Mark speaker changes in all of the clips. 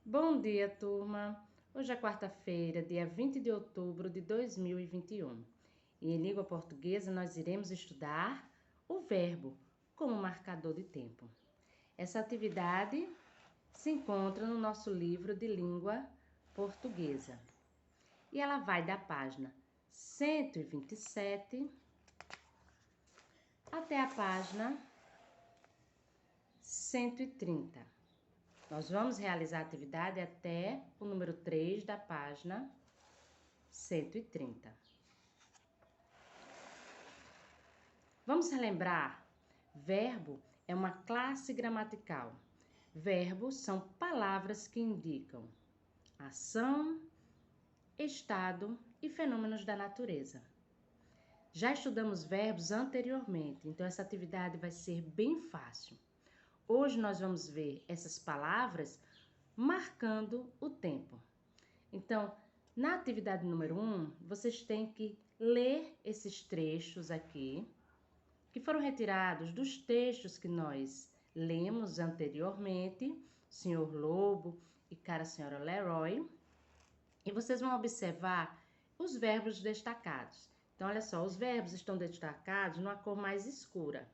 Speaker 1: Bom dia, turma! Hoje é quarta-feira, dia 20 de outubro de 2021. E em língua portuguesa nós iremos estudar o verbo como marcador de tempo. Essa atividade se encontra no nosso livro de língua portuguesa. E ela vai da página 127 até a página 130. Nós vamos realizar a atividade até o número 3 da página 130. Vamos relembrar? Verbo é uma classe gramatical. Verbos são palavras que indicam ação, estado e fenômenos da natureza. Já estudamos verbos anteriormente, então essa atividade vai ser bem fácil. Hoje nós vamos ver essas palavras marcando o tempo. Então, na atividade número 1, vocês têm que ler esses trechos aqui, que foram retirados dos textos que nós lemos anteriormente, Senhor Lobo e Cara Senhora Leroy, e vocês vão observar os verbos destacados. Então, olha só, os verbos estão destacados numa cor mais escura.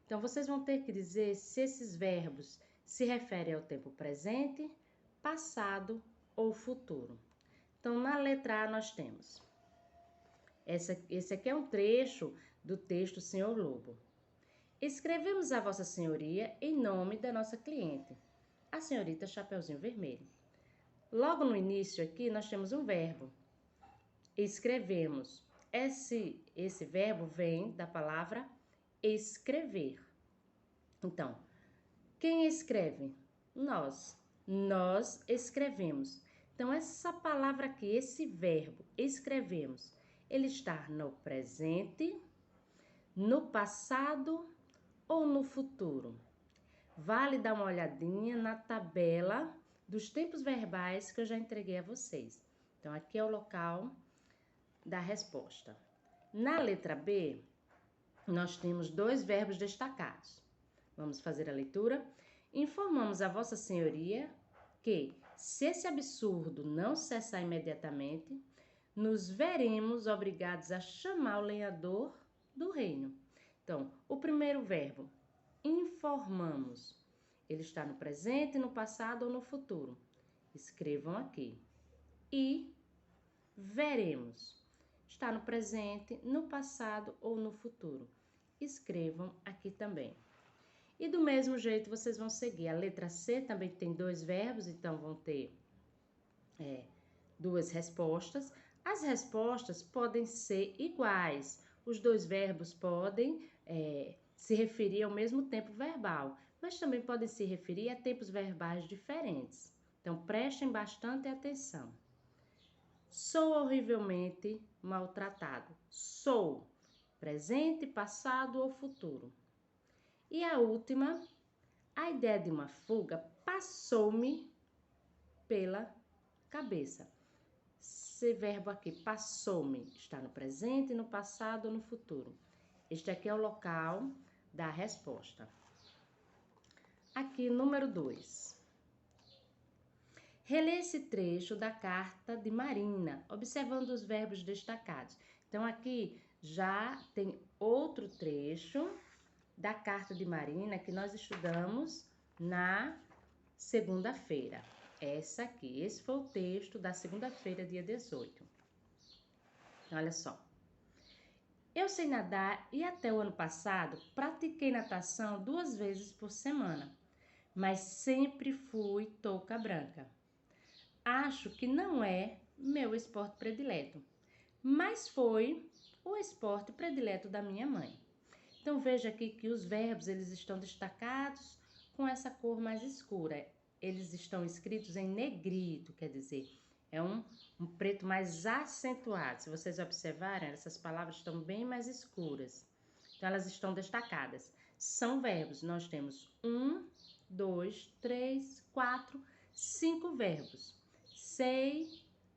Speaker 1: Então, vocês vão ter que dizer se esses verbos se referem ao tempo presente, passado ou futuro. Então, na letra A nós temos. Esse aqui é um trecho do texto Senhor Lobo. Escrevemos a Vossa Senhoria em nome da nossa cliente, a senhorita Chapeuzinho Vermelho. Logo no início aqui nós temos um verbo. Escrevemos. Esse verbo vem da palavra escrever. Então, quem escreve? Nós. Nós escrevemos. Então, essa palavra aqui, esse verbo, escrevemos, ele está no presente, no passado ou no futuro? Vale dar uma olhadinha na tabela dos tempos verbais que eu já entreguei a vocês. Então, aqui é o local da resposta. Na letra B, nós temos dois verbos destacados. Vamos fazer a leitura? Informamos a Vossa Senhoria que, se esse absurdo não cessar imediatamente, nos veremos obrigados a chamar o lenhador do reino. Então, o primeiro verbo, informamos. Ele está no presente, no passado ou no futuro? Escrevam aqui. E veremos. Está no presente, no passado ou no futuro? Escrevam aqui também. E do mesmo jeito vocês vão seguir. A letra C também tem dois verbos, então vão ter duas respostas. As respostas podem ser iguais. Os dois verbos podem se referir ao mesmo tempo verbal, mas também podem se referir a tempos verbais diferentes. Então, prestem bastante atenção. Sou horrivelmente maltratado. Sou presente, passado ou futuro? E a última, a ideia de uma fuga passou-me pela cabeça. Esse verbo aqui, passou-me, está no presente, no passado ou no futuro? Este aqui é o local da resposta. Aqui, número 2. Relê esse trecho da carta de Marina, observando os verbos destacados. Então, aqui já tem outro trecho da carta de Marina que nós estudamos na segunda-feira. Esse foi o texto da segunda-feira, dia 18. Olha só. Eu sei nadar e até o ano passado pratiquei natação 2 vezes por semana, mas sempre fui touca branca. Acho que não é meu esporte predileto, mas foi o esporte predileto da minha mãe. Então, veja aqui que os verbos eles estão destacados com essa cor mais escura. Eles estão escritos em negrito, quer dizer, é um preto mais acentuado. Se vocês observarem, essas palavras estão bem mais escuras. Então, elas estão destacadas. São verbos. Nós temos 1, 2, 3, 4, 5 verbos. Sei,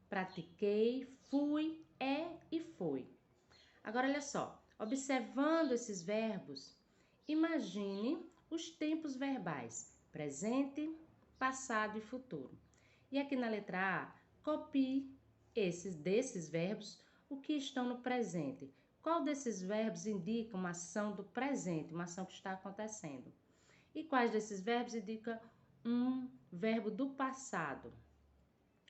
Speaker 1: pratiquei, fui, é e foi. Agora, olha só. Observando esses verbos, imagine os tempos verbais: presente, passado e futuro. E aqui na letra A, copie desses verbos o que estão no presente. Qual desses verbos indica uma ação do presente, uma ação que está acontecendo? E quais desses verbos indica um verbo do passado,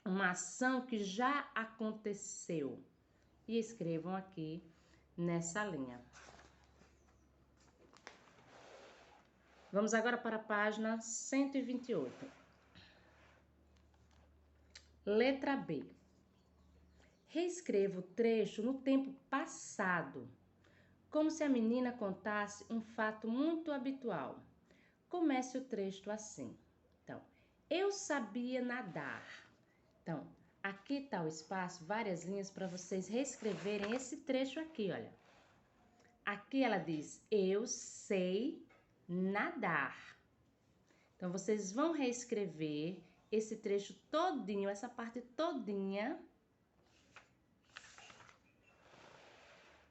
Speaker 1: uma ação que já aconteceu? E escrevam aqui nessa linha. Vamos agora para a página 128. Letra B. Reescreva o trecho no tempo passado, como se a menina contasse um fato muito habitual. Comece o trecho assim. Então, eu sabia nadar. Então, aqui está o espaço, várias linhas para vocês reescreverem esse trecho aqui, olha. Aqui ela diz, eu sei nadar. Então, vocês vão reescrever esse trecho todinho, essa parte todinha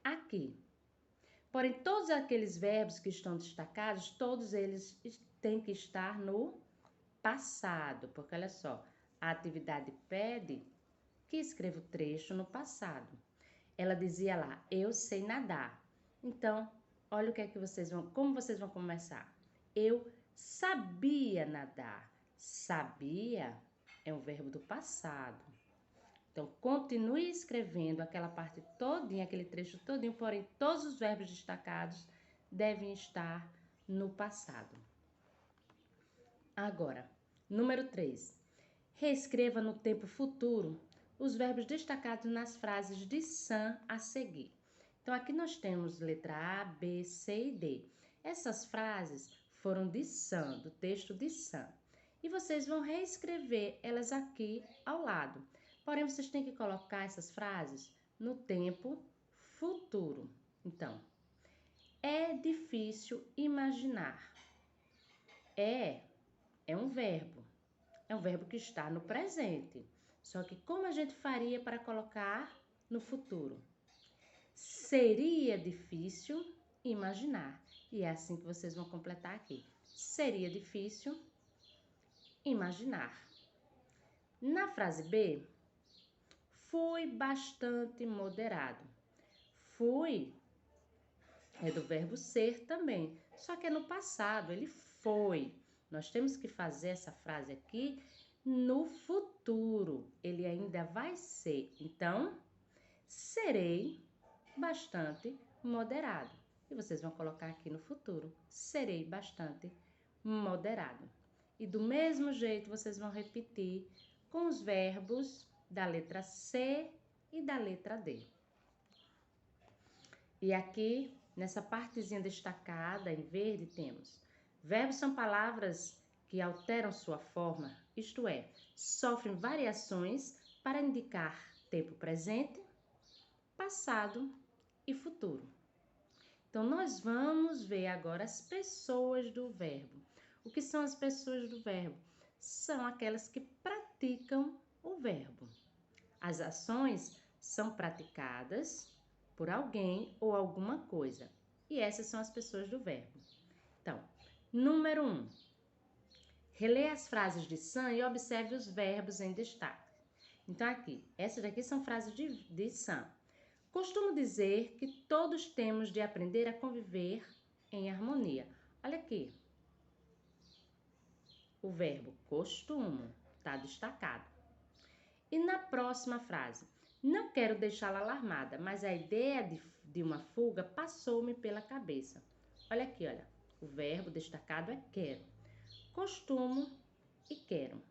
Speaker 1: aqui. Porém, todos aqueles verbos que estão destacados, todos eles têm que estar no passado, porque olha só, a atividade pede que escreva o trecho no passado. Ela dizia lá, eu sei nadar. Então, olha o que é que como vocês vão começar. Eu sabia nadar. Sabia é um verbo do passado. Então, continue escrevendo aquela parte todinha, aquele trecho todinho, porém, todos os verbos destacados devem estar no passado. Agora, número 3. Reescreva no tempo futuro os verbos destacados nas frases de Sam a seguir. Então, aqui nós temos letra A, B, C e D. Essas frases foram de Sam, do texto de Sam. E vocês vão reescrever elas aqui ao lado. Porém, vocês têm que colocar essas frases no tempo futuro. Então, é difícil imaginar. É um verbo. É um verbo que está no presente. Só que como a gente faria para colocar no futuro? Seria difícil imaginar. E é assim que vocês vão completar aqui. Seria difícil imaginar. Na frase B, fui bastante moderado. Fui é do verbo ser também, só que é no passado, ele foi. Nós temos que fazer essa frase aqui no futuro, ele ainda vai ser. Então, serei bastante moderado. E vocês vão colocar aqui no futuro, serei bastante moderado. E do mesmo jeito, vocês vão repetir com os verbos da letra C e da letra D. E aqui, nessa partezinha destacada em verde, temos verbos são palavras que alteram sua forma, isto é, sofrem variações para indicar tempo presente, passado e futuro. Então, nós vamos ver agora as pessoas do verbo. O que são as pessoas do verbo? São aquelas que praticam o verbo. As ações são praticadas por alguém ou alguma coisa. E essas são as pessoas do verbo. Então, número 1. Releia as frases de Sam e observe os verbos em destaque. Então, aqui, essas aqui são frases de Sam. Costumo dizer que todos temos de aprender a conviver em harmonia. Olha aqui. O verbo costumo está destacado. E na próxima frase, não quero deixá-la alarmada, mas a ideia de uma fuga passou-me pela cabeça. Olha aqui, olha. O verbo destacado é quero. Costumo e quero.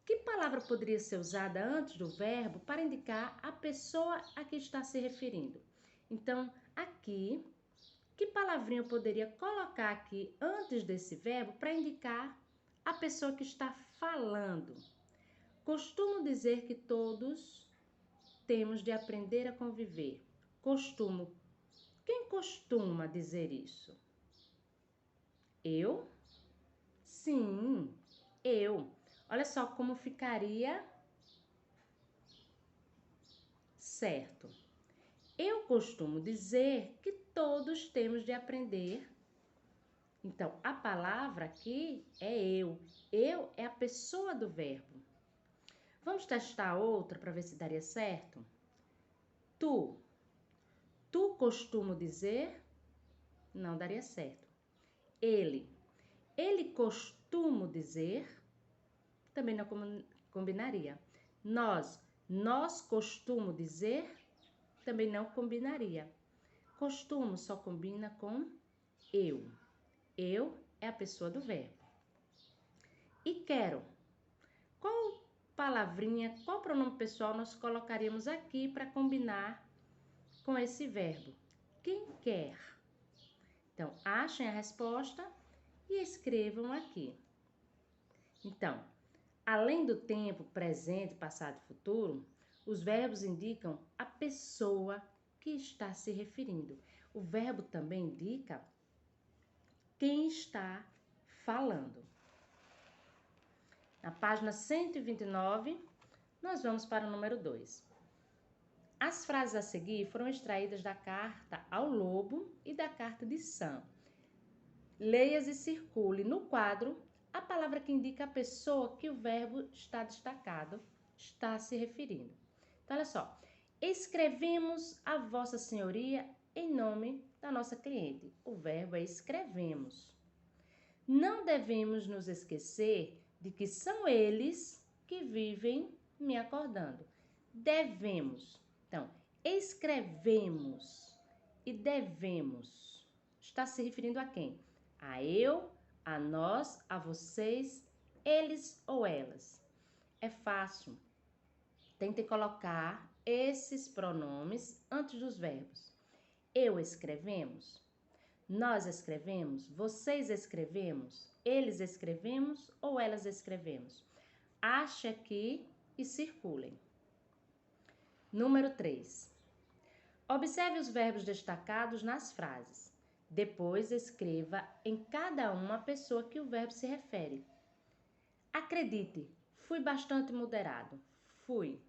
Speaker 1: Que palavra poderia ser usada antes do verbo para indicar a pessoa a que está se referindo? Então, aqui, que palavrinha eu poderia colocar aqui antes desse verbo para indicar a pessoa que está falando? Costumo dizer que todos temos de aprender a conviver. Costumo. Quem costuma dizer isso? Eu? Sim, eu. Olha só como ficaria certo. Eu costumo dizer que todos temos de aprender. Então, a palavra aqui é eu. Eu é a pessoa do verbo. Vamos testar outra para ver se daria certo? Tu. Tu costumo dizer? Não daria certo. Ele. Ele costumo dizer? Também não combinaria. Nós. Nós costumo dizer? Também não combinaria. Costumo só combina com eu. Eu é a pessoa do verbo. E quero. Qual palavrinha, qual pronome pessoal nós colocaríamos aqui para combinar com esse verbo? Quem quer? Então, achem a resposta e escrevam aqui. Então, além do tempo presente, passado e futuro, os verbos indicam a pessoa que está se referindo. O verbo também indica quem está falando. Na página 129, nós vamos para o número 2. As frases a seguir foram extraídas da carta ao lobo e da carta de Sam. Leia e circule no quadro a palavra que indica a pessoa que o verbo está destacado, está se referindo. Então, olha só. Escrevemos a Vossa Senhoria em nome da nossa cliente. O verbo é escrevemos. Não devemos nos esquecer de que são eles que vivem me acordando. Devemos. Então, escrevemos e devemos. Está se referindo a quem? A eu, a nós, a vocês, eles ou elas. É fácil. Tentem colocar esses pronomes antes dos verbos. Eu escrevemos. Nós escrevemos, vocês escrevemos, eles escrevemos ou elas escrevemos. Ache aqui e circulem. Número 3. Observe os verbos destacados nas frases. Depois escreva em cada uma a pessoa que o verbo se refere. Acredite, fui bastante moderado. Fui.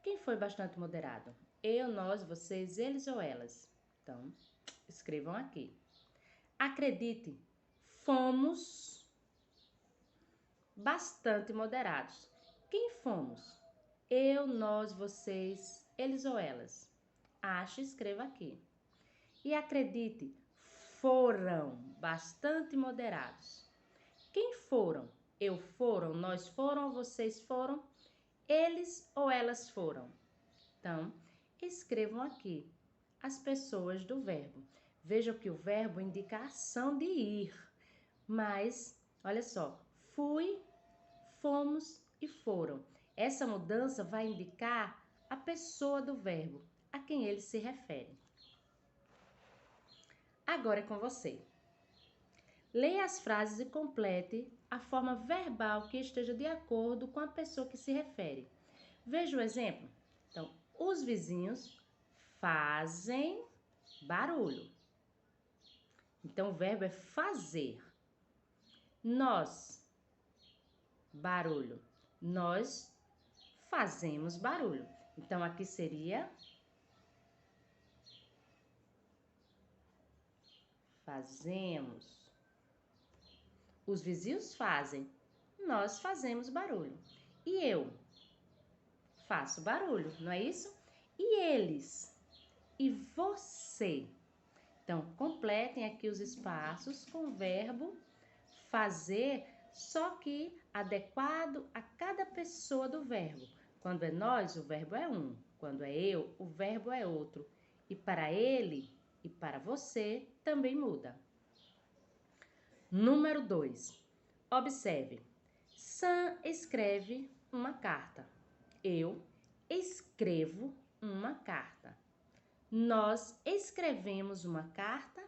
Speaker 1: Quem foi bastante moderado? Eu, nós, vocês, eles ou elas? Então, escrevam aqui. Acredite, fomos bastante moderados. Quem fomos? Eu, nós, vocês, eles ou elas? Ache e escreva aqui. E acredite, foram bastante moderados. Quem foram? Eu foram, nós foram, vocês foram, eles ou elas foram? Então, escrevam aqui as pessoas do verbo. Vejam que o verbo indica a ação de ir. Mas, olha só, fui, fomos e foram. Essa mudança vai indicar a pessoa do verbo, a quem ele se refere. Agora é com você. Leia as frases e complete a forma verbal que esteja de acordo com a pessoa que se refere. Veja o exemplo. Então, os vizinhos fazem barulho. Então, o verbo é fazer. Nós, barulho. Nós fazemos barulho. Então, aqui seria fazemos. Os vizinhos fazem. Nós fazemos barulho. E eu faço barulho, não é isso? E eles? E você? Então, completem aqui os espaços com o verbo fazer, só que adequado a cada pessoa do verbo. Quando é nós, o verbo é um. Quando é eu, o verbo é outro. E para ele e para você também muda. Número 2. Observe. Sam escreve uma carta. Eu escrevo uma carta. Nós escrevemos uma carta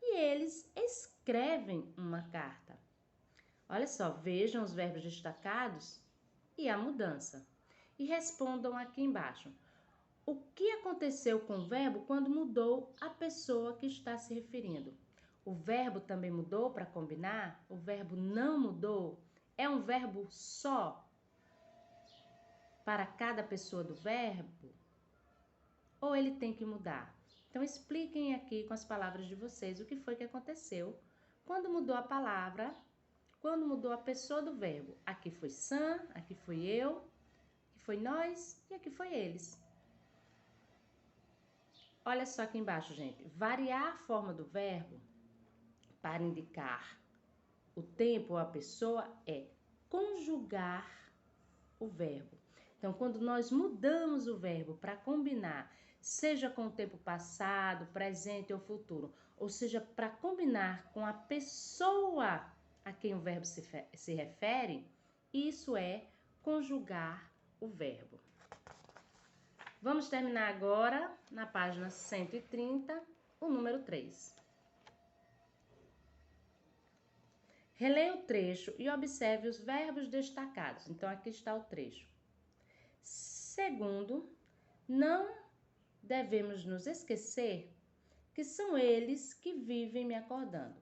Speaker 1: e eles escrevem uma carta. Olha só, vejam os verbos destacados e a mudança. E respondam aqui embaixo. O que aconteceu com o verbo quando mudou a pessoa que está se referindo? O verbo também mudou para combinar? O verbo não mudou? É um verbo só para cada pessoa do verbo? Ou ele tem que mudar? Então, expliquem aqui com as palavras de vocês o que foi que aconteceu quando mudou a palavra, quando mudou a pessoa do verbo. Aqui foi Sam, aqui foi eu, aqui foi nós e aqui foi eles. Olha só aqui embaixo, gente. Variar a forma do verbo para indicar o tempo ou a pessoa é conjugar o verbo. Então, quando nós mudamos o verbo para combinar, seja com o tempo passado, presente ou futuro, ou seja, para combinar com a pessoa a quem o verbo se refere, isso é conjugar o verbo. Vamos terminar agora na página 130, o número 3. Releia o trecho e observe os verbos destacados. Então, aqui está o trecho. Segundo, não devemos nos esquecer que são eles que vivem me acordando.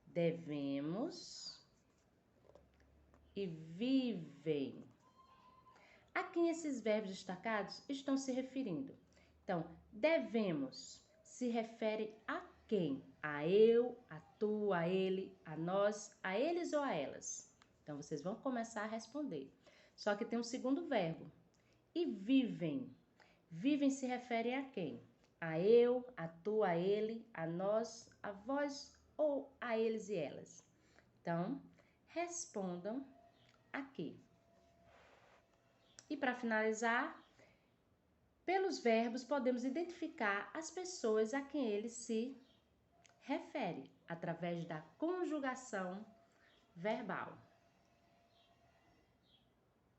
Speaker 1: Devemos e vivem. A quem esses verbos destacados estão se referindo? Então, devemos se refere a quem? A eu, a tu, a ele, a nós, a eles ou a elas? Então, vocês vão começar a responder. Só que tem um segundo verbo. E vivem. Vivem se refere a quem? A eu, a tu, a ele, a nós, a vós ou a eles e elas? Então, respondam aqui. E para finalizar, pelos verbos podemos identificar as pessoas a quem ele se refere, através da conjugação verbal.